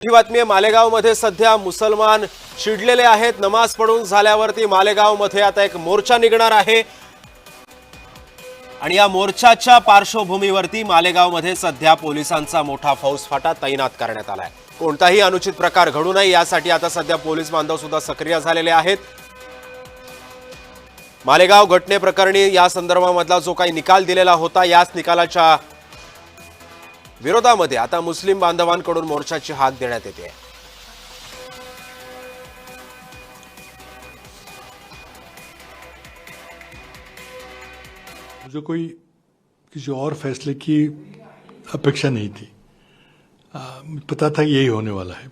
ही बातमी आहे मालेगावमध्ये सध्या मुसलमान चिडलेले आहेत। नमाज पढून झाल्यावरती मालेगावमध्ये आता एक मोर्चा निघणार आहे आणि या मोर्चाच्या पार्श्वभूमीवरती मालेगावमध्ये सध्या पोलिसांचा मोठा फौजफाटा तैनात करण्यात आलाय। कोणताही अनुचित प्रकार घडू नये यासाठी आता सध्या पोलीस बांधव सुद्धा सक्रिय झालेले आहेत। मालेगाव घटनेप्रकरणी या संदर्भामधला जो काही निकाल दिलेला होता याच निकालाच्या विरोधामध्ये आता मुस्लिम बांधवांकडून मोर्चाची हाक देण्यात येते आहे। मुझे कोई किसी और फैसले की अपेक्षा नहीं थी। पता था यही होने वाला है।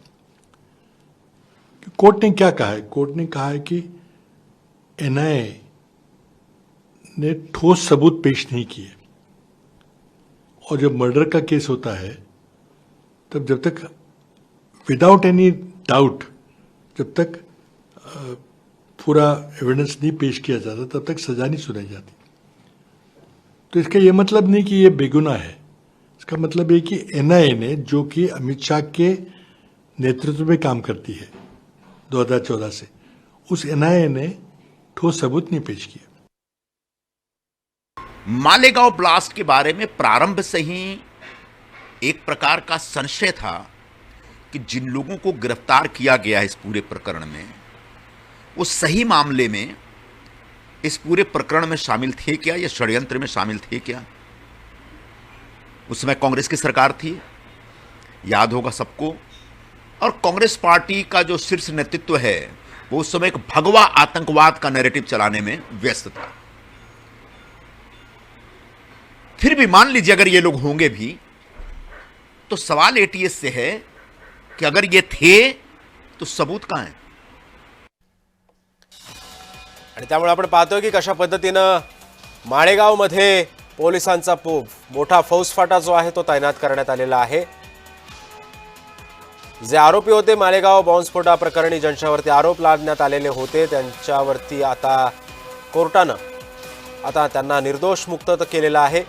कोर्ट ने क्या कहा है? कोर्ट ने कहा है कि एनआईए ने ठोस सबूत पेश नहीं किए और जब मर्डर का केस होता है तब जब तक विदाउट एनी डाउट जब तक पूरा एविडेंस नहीं पेश किया जाता तब तक सजा नहीं सुनाई जाती। तो इसका ये मतलब नहीं कि ये बेगुनाह है। इसका मतलब ये कि एनआईए ने, जो कि अमित शाह के नेतृत्व में काम करती है 2014 से, उस एनआईए ने ठोस सबूत नहीं पेश किए। मालेगांव ब्लास्ट के बारे में प्रारंभ से ही एक प्रकार का संशय था कि जिन लोगों को गिरफ्तार किया गया है इस पूरे प्रकरण में, वो सही मामले में इस पूरे प्रकरण में शामिल थे क्या या षड्यंत्र में शामिल थे क्या। उस समय कांग्रेस की सरकार थी, याद होगा सबको, और कांग्रेस पार्टी का जो शीर्ष नेतृत्व है वो उस समय एक भगवा आतंकवाद का नैरेटिव चलाने में व्यस्त था। फिर भी मान लीजिए अगर ये लोग होंगे भी, तो सवाल एटीएस से है कि अगर ये थे तो सबूत कहां है। आणि त्यामुळे आपण पाहतोय की कशा पद्धतीने माळेगावमध्ये पोलिसांचा मोठा फौजफाटा जो आहे तो तैनात करण्यात आलेला आहे। जे आरोपी होते मालेगाव बॉम्बस्फोटा प्रकरणी ज्यांच्यावरती आरोप लादण्यात आलेले होते त्यांच्यावरती आता कोर्टाने आता त्यांना निर्दोष मुक्त केलेला आहे।